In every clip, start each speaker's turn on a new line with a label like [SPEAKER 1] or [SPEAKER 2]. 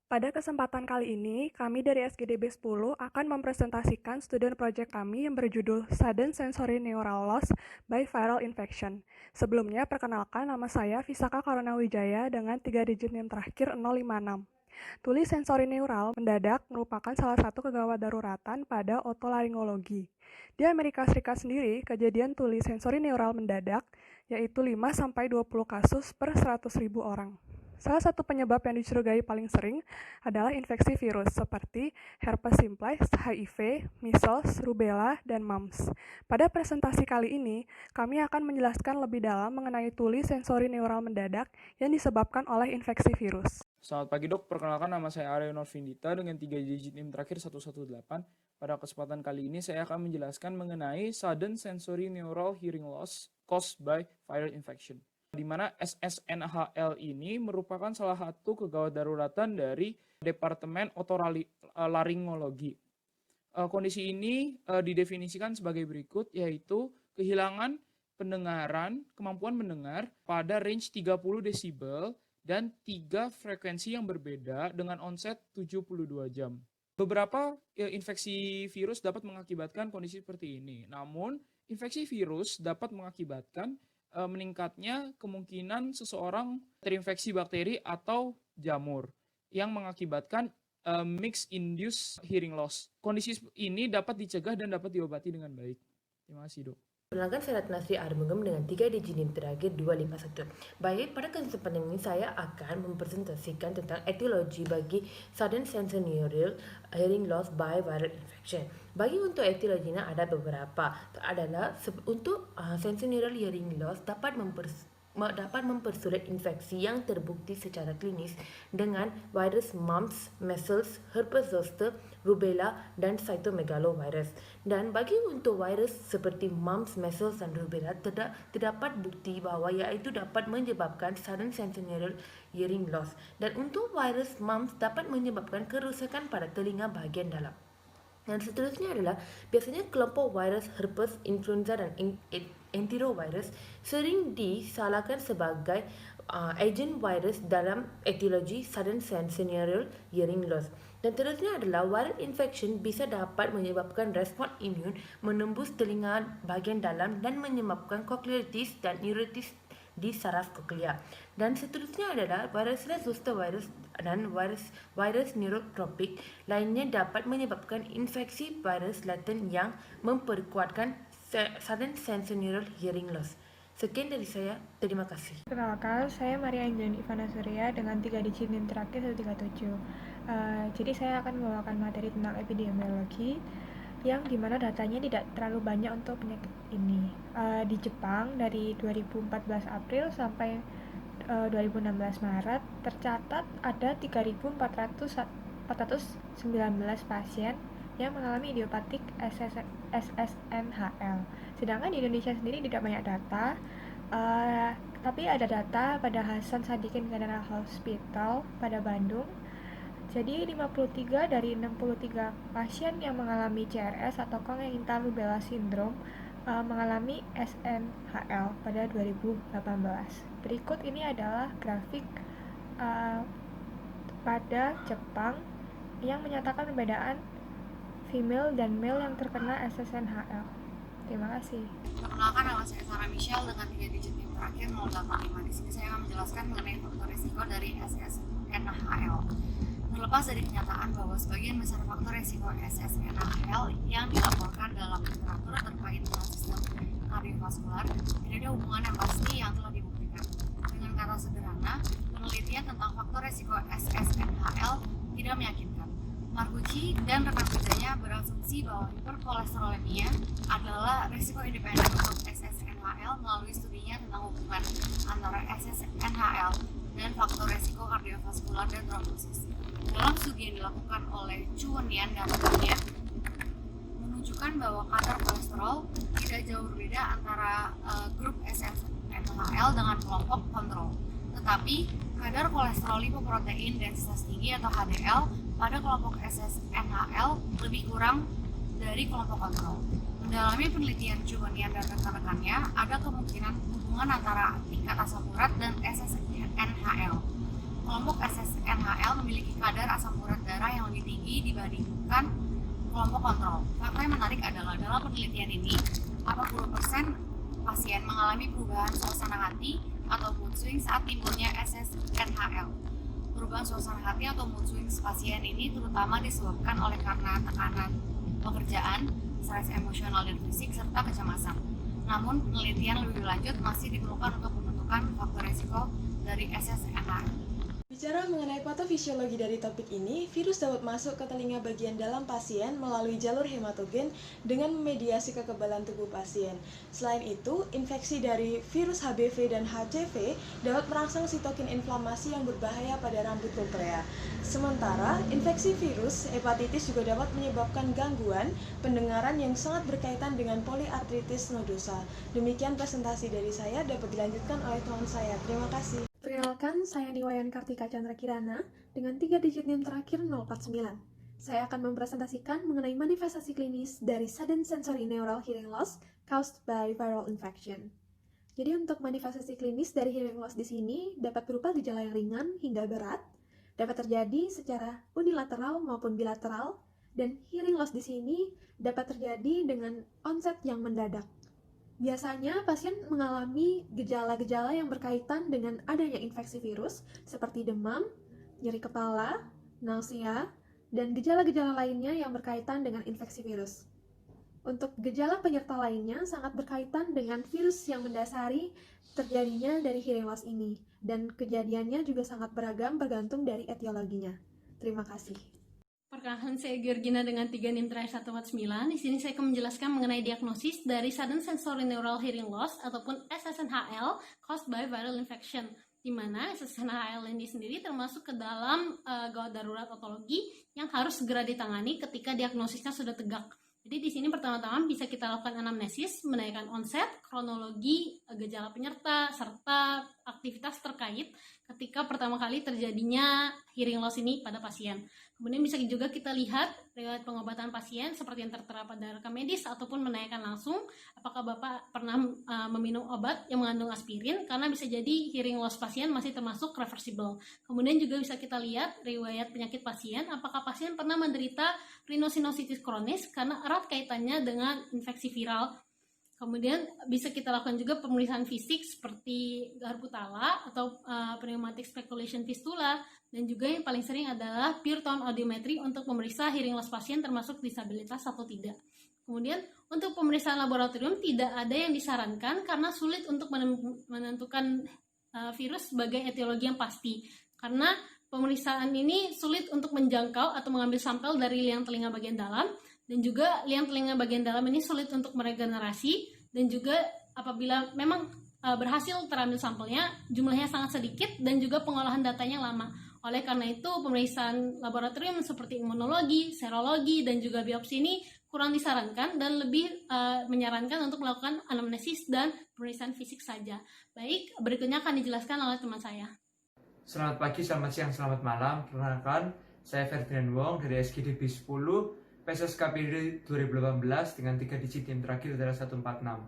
[SPEAKER 1] Pada kesempatan kali ini, kami dari SGDB 10 akan mempresentasikan student project kami yang berjudul Sudden Sensory Neural Loss by Viral Infection. Sebelumnya, perkenalkan nama saya Visaka Karunawijaya dengan 3 digit NIM terakhir 056. Tuli sensori neural mendadak merupakan salah satu kegawat daruratan pada otolaringologi. Di Amerika Serikat sendiri, kejadian tuli sensori neural mendadak yaitu 5-20 kasus per 100.000 orang. Salah satu penyebab yang dicurigai paling sering adalah infeksi virus seperti herpes simplex, HIV, measles, rubella, dan mumps. Pada presentasi kali ini, kami akan menjelaskan lebih dalam mengenai tuli sensori neural mendadak yang disebabkan oleh infeksi virus.
[SPEAKER 2] Selamat pagi dok, perkenalkan nama saya Aryo Norvindita dengan 3 digit NIM terakhir 118. Pada kesempatan kali ini saya akan menjelaskan mengenai Sudden Sensory Neural Hearing Loss caused by Viral Infection. Di mana SSNHL ini merupakan salah satu kegawat daruratan dari Departemen Otolaringologi. Kondisi ini didefinisikan sebagai berikut, yaitu kehilangan pendengaran, kemampuan mendengar pada range 30 desibel dan 3 frekuensi yang berbeda dengan onset 72 jam. Beberapa infeksi virus dapat mengakibatkan kondisi seperti ini. Namun, infeksi virus dapat mengakibatkan meningkatnya kemungkinan seseorang terinfeksi bakteri atau jamur yang mengakibatkan mixed induced hearing loss. Kondisi ini dapat dicegah dan dapat diobati dengan baik. Terima kasih, Dok.
[SPEAKER 3] Perkenalkan saya Ratnasri Armugam dengan 3 digit NIM terakhir 251. Baik, pada kesempatan ini saya akan mempresentasikan tentang etiologi bagi sudden sensory neural hearing loss by viral infection. Bagi untuk etiologinya ada beberapa. Adalah untuk sensory neural hearing loss dapat mempersulit infeksi yang terbukti secara klinis dengan virus mumps, measles, herpes zoster, rubella, dan cytomegalovirus. Dan bagi untuk virus seperti mumps, measles, dan rubella terdapat bukti bahwa iaitu dapat menyebabkan sudden sensory neural hearing loss. Dan untuk virus mumps dapat menyebabkan kerusakan pada telinga bahagian dalam. Dan seterusnya adalah biasanya kelompok virus herpes, influenza, dan enterovirus sering disalahkan sebagai agen virus dalam etiologi sudden sensory neural hearing loss. Dan seterusnya adalah viral infection bisa dapat menyebabkan respon imun menembus telinga bahagian dalam dan menyebabkan cochlearitis dan neuritis di saraf koklea. Dan seterusnya adalah virus zoster virus dan virus neurotropik lainnya dapat menyebabkan infeksi virus laten yang memperkuatkan sudden sensory neural hearing loss. Sekian dari saya, terima kasih.
[SPEAKER 4] Perkenalkan, saya Maria Angelini Ivana Surya dengan 3 digit NIM terakhir 137. Jadi saya akan membawakan materi tentang epidemiologi yang dimana datanya tidak terlalu banyak untuk penyakit ini. Di Jepang dari 2014 April sampai 2016 Maret tercatat ada 3.419 pasien yang mengalami idiopatik SSNHL. Sedangkan di Indonesia sendiri tidak banyak data, tapi ada data pada Hasan Sadikin General Hospital pada Bandung. Jadi 53 dari 63 pasien yang mengalami CRS atau congenital rubella syndrome mengalami SNHL pada 2018. Berikut ini adalah grafik pada Jepang yang menyatakan perbedaan female dan male yang terkena SSNHL. Terima kasih.
[SPEAKER 5] Perkenalkan, nama saya Sarah Michelle dengan 3 digit NIM terakhir 085. Di sini saya akan menjelaskan mengenai faktor risiko dari SSNHL. Terlepas dari kenyataan bahwa sebagian besar faktor risiko SSNHL yang dilaporkan dalam literatur terkait dengan sistem kardiovaskular tidak ada hubungan yang pasti yang telah dibuktikan. Dengan kata sederhana, penelitian tentang faktor risiko SSNHL tidak meyakinkan. Margucci dan rekan kerjanya berasumsi bahwa hiperkolesterolemia adalah risiko independen untuk SSNHL melalui studinya tentang hubungan antara SSNHL dan faktor risiko kardiovaskular dan trombosis. Dalam studi yang dilakukan oleh Chu Nian dan rekannya menunjukkan bahwa kadar kolesterol tidak jauh berbeda antara grup SSNHL dengan kelompok kontrol. Tetapi kadar kolesterol lipoprotein densitas tinggi atau HDL pada kelompok SSNHL lebih kurang dari kelompok kontrol. Mendalami penelitian Chu Nian dan rekan-rekannya, ada kemungkinan hubungan antara tingkat asam urat dan SSNHL. kelompok SSNHL memiliki kadar asam urat darah yang lebih tinggi dibandingkan kelompok kontrol. Fakta yang menarik adalah dalam penelitian ini, 40% pasien mengalami perubahan suasana hati atau mood swing saat timbulnya SSNHL. Perubahan suasana hati atau mood swings pasien ini terutama disebabkan oleh karena tekanan pekerjaan, stres emosional dan fisik, serta kecemasan. Namun, penelitian lebih lanjut masih diperlukan untuk menentukan faktor risiko dari SSNHL.
[SPEAKER 6] Bicara mengenai patofisiologi dari topik ini, virus dapat masuk ke telinga bagian dalam pasien melalui jalur hematogen dengan memediasi kekebalan tubuh pasien. Selain itu, infeksi dari virus HBV dan HCV dapat merangsang sitokin inflamasi yang berbahaya pada rambut koprea. Sementara, infeksi virus hepatitis juga dapat menyebabkan gangguan pendengaran yang sangat berkaitan dengan poliartritis nodosa. Demikian presentasi dari saya, dapat dilanjutkan oleh teman saya. Terima kasih.
[SPEAKER 4] Perkenalkan, saya Niwayan Kartika Chandra Kirana dengan 3 digit NIM terakhir 049. Saya akan mempresentasikan mengenai manifestasi klinis dari sudden sensory neural hearing loss caused by viral infection. Jadi untuk manifestasi klinis dari hearing loss di sini dapat berupa gejala yang ringan hingga berat, dapat terjadi secara unilateral maupun bilateral, dan hearing loss di sini dapat terjadi dengan onset yang mendadak. Biasanya pasien mengalami gejala-gejala yang berkaitan dengan adanya infeksi virus seperti demam, nyeri kepala, nausea, dan gejala-gejala lainnya yang berkaitan dengan infeksi virus. Untuk gejala penyerta lainnya sangat berkaitan dengan virus yang mendasari terjadinya dari hearing loss ini, dan kejadiannya juga sangat beragam bergantung dari etiologinya. Terima kasih.
[SPEAKER 7] Perkenalkan, saya Georgina dengan 3 NIM terakhir 149. Di sini saya akan menjelaskan mengenai diagnosis dari Sudden Sensory Neural Hearing Loss ataupun SSNHL caused by viral infection, di mana SSNHL ini sendiri termasuk ke dalam gawat darurat otologi yang harus segera ditangani ketika diagnosisnya sudah tegak. Jadi di sini pertama-tama bisa kita lakukan anamnesis, menanyakan onset, kronologi, gejala penyerta, serta aktivitas terkait ketika pertama kali terjadinya hearing loss ini pada pasien. Kemudian bisa juga kita lihat riwayat pengobatan pasien seperti yang tertera pada rekam medis ataupun menanyakan langsung apakah Bapak pernah meminum obat yang mengandung aspirin, karena bisa jadi hearing loss pasien masih termasuk reversible. Kemudian juga bisa kita lihat riwayat penyakit pasien, apakah pasien pernah menderita rhinosinusitis kronis karena erat kaitannya dengan infeksi viral. Kemudian bisa kita lakukan juga pemeriksaan fisik seperti garpu tala atau pneumatic speculation fistula, dan juga yang paling sering adalah pure tone audiometry untuk memeriksa hearing loss pasien termasuk disabilitas atau tidak. Kemudian untuk pemeriksaan laboratorium tidak ada yang disarankan karena sulit untuk menentukan virus sebagai etiologi yang pasti, karena pemeriksaan ini sulit untuk menjangkau atau mengambil sampel dari liang telinga bagian dalam, dan juga liang telinga bagian dalam ini sulit untuk meregenerasi, dan juga apabila memang berhasil terambil sampelnya, jumlahnya sangat sedikit dan juga pengolahan datanya lama. Oleh karena itu, pemeriksaan laboratorium seperti imunologi, serologi, dan juga biopsi ini kurang disarankan dan lebih menyarankan untuk melakukan anamnesis dan pemeriksaan fisik saja. Baik, berikutnya akan dijelaskan oleh teman saya.
[SPEAKER 8] Selamat pagi, selamat siang, selamat malam. Perkenalkan, saya Ferdinand Wong dari SGDB 10, PSSKPD 2018 dengan 3 digit NIM terakhir adalah 146.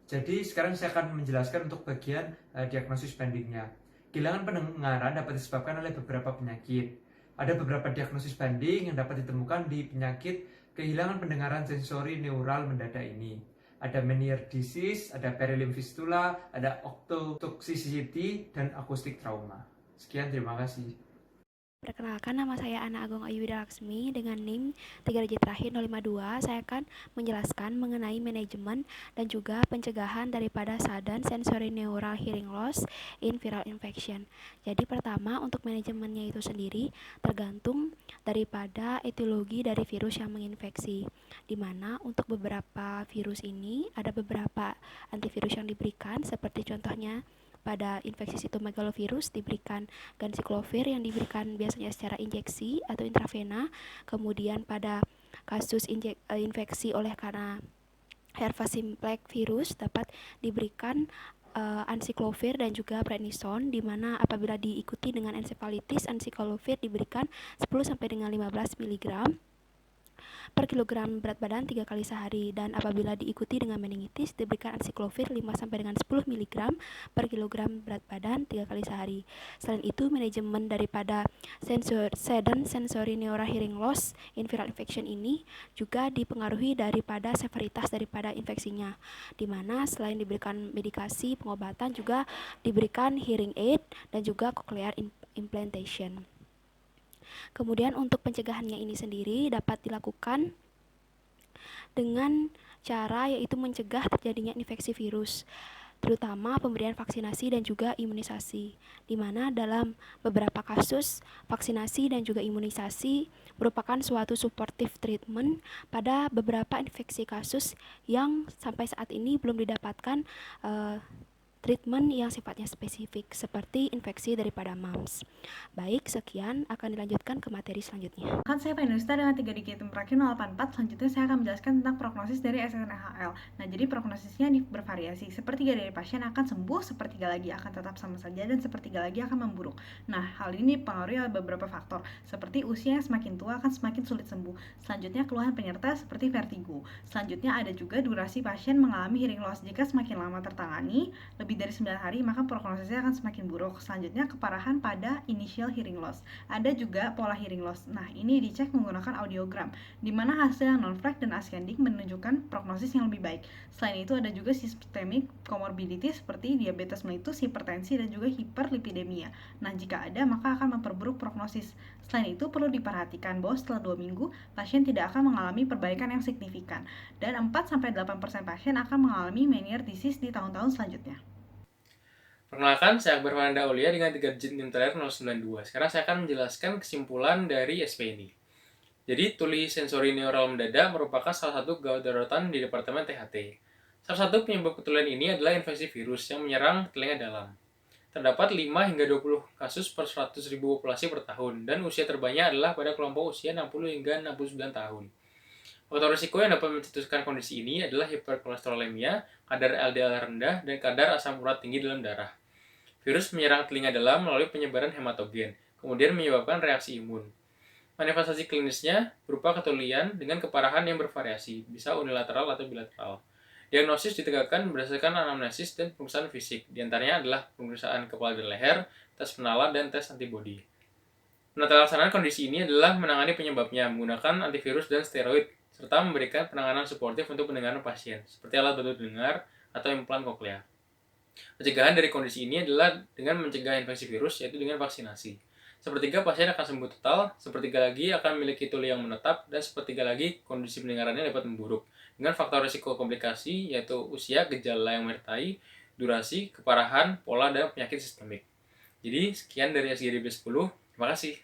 [SPEAKER 8] Jadi sekarang saya akan menjelaskan untuk bagian diagnosis bandingnya. Kehilangan pendengaran dapat disebabkan oleh beberapa penyakit. Ada beberapa diagnosis banding yang dapat ditemukan di penyakit kehilangan pendengaran sensori neural mendadak ini. Ada Meniere disease, ada perilim fistula, ada ototoxicity, dan acoustic trauma. Sekian, terima kasih.
[SPEAKER 9] Perkenalkan, nama saya Ana Agung Ayuda Laksmi dengan NIM 3 digit terakhir 052. Saya akan menjelaskan mengenai manajemen dan juga pencegahan daripada sudden sensory neural hearing loss in viral infection. Jadi pertama, untuk manajemennya itu sendiri tergantung daripada etiologi dari virus yang menginfeksi, di mana untuk beberapa virus ini ada beberapa antivirus yang diberikan, seperti contohnya pada infeksi sitomegalovirus diberikan ganciclovir yang diberikan biasanya secara injeksi atau intravena. Kemudian pada kasus infeksi oleh karena herpes simplex virus dapat diberikan anciclovir dan juga prednison, di mana apabila diikuti dengan encephalitis, anciclovir diberikan 10 sampai dengan 15 mg. per kilogram berat badan 3 kali sehari, dan apabila diikuti dengan meningitis diberikan acyclovir 5 sampai dengan 10 mg per kilogram berat badan 3 kali sehari. Selain itu, manajemen daripada sudden sensory neural hearing loss in viral infection ini juga dipengaruhi daripada severitas daripada infeksinya, di mana selain diberikan medikasi pengobatan juga diberikan hearing aid dan juga cochlear implantation. Kemudian untuk pencegahannya ini sendiri dapat dilakukan dengan cara yaitu mencegah terjadinya infeksi virus, terutama pemberian vaksinasi dan juga imunisasi, di mana dalam beberapa kasus vaksinasi dan juga imunisasi merupakan suatu supportive treatment pada beberapa infeksi kasus yang sampai saat ini belum didapatkan treatment yang sifatnya spesifik seperti infeksi daripada mumps. Baik, sekian, akan dilanjutkan ke materi selanjutnya.
[SPEAKER 10] Kan saya Panusta dengan 3 digit terakhir 084. Selanjutnya saya akan menjelaskan tentang prognosis dari SNHL. Nah, jadi prognosisnya bervariasi. Sepertiga dari pasien akan sembuh, sepertiga lagi akan tetap sama saja, dan sepertiga lagi akan memburuk. Nah, hal ini dipengaruhi oleh beberapa faktor, seperti usia yang semakin tua akan semakin sulit sembuh. Selanjutnya keluhan penyerta seperti vertigo. Selanjutnya ada juga durasi pasien mengalami hearing loss. Jika semakin lama tertangani, lebih dari 9 hari, maka prognosisnya akan semakin buruk. Selanjutnya keparahan pada initial hearing loss. Ada juga pola hearing loss. Nah, ini dicek menggunakan audiogram, di mana hasil yang non-flag dan ascending menunjukkan prognosis yang lebih baik. Selain itu ada juga systemic comorbidity seperti diabetes mellitus, hipertensi, dan juga hiperlipidemia. Nah, jika ada, maka akan memperburuk prognosis. Selain itu perlu diperhatikan bahwa setelah 2 minggu, pasien tidak akan mengalami perbaikan yang signifikan, dan 4-8% pasien akan mengalami Meniere disease di tahun-tahun selanjutnya.
[SPEAKER 11] Perkenalkan, saya Akbar Fernanda Aulia dengan 3 digit NIM terakhir 092. Sekarang saya akan menjelaskan kesimpulan dari SP ini. Jadi, tuli sensori neural mendadak merupakan salah satu gawat daruratan di Departemen THT. Salah satu penyebab ketulian ini adalah infeksi virus yang menyerang telinga dalam. Terdapat 5 hingga 20 kasus per 100.000 populasi per tahun, dan usia terbanyak adalah pada kelompok usia 60 hingga 69 tahun. Faktor risiko yang dapat mencetuskan kondisi ini adalah hiperkolesterolemia, kadar LDL rendah, dan kadar asam urat tinggi dalam darah. Virus menyerang telinga dalam melalui penyebaran hematogen, kemudian menyebabkan reaksi imun. Manifestasi klinisnya berupa ketulian dengan keparahan yang bervariasi, bisa unilateral atau bilateral. Diagnosis ditegakkan berdasarkan anamnesis dan pemeriksaan fisik, diantaranya adalah pemeriksaan kepala dan leher, tes penala, dan tes antibodi. Penata laksanaan kondisi ini adalah menangani penyebabnya menggunakan antivirus dan steroid, serta memberikan penanganan suportif untuk pendengaran pasien, seperti alat bantu dengar atau implan koklea. Pencegahan dari kondisi ini adalah dengan mencegah infeksi virus, yaitu dengan vaksinasi. Sepertiga pasien akan sembuh total, sepertiga lagi akan memiliki tuli yang menetap, dan sepertiga lagi kondisi pendengarannya dapat memburuk, dengan faktor risiko komplikasi, yaitu usia, gejala yang menyertai, durasi, keparahan, pola, dan penyakit sistemik. Jadi, sekian dari SGDB 10. Terima kasih.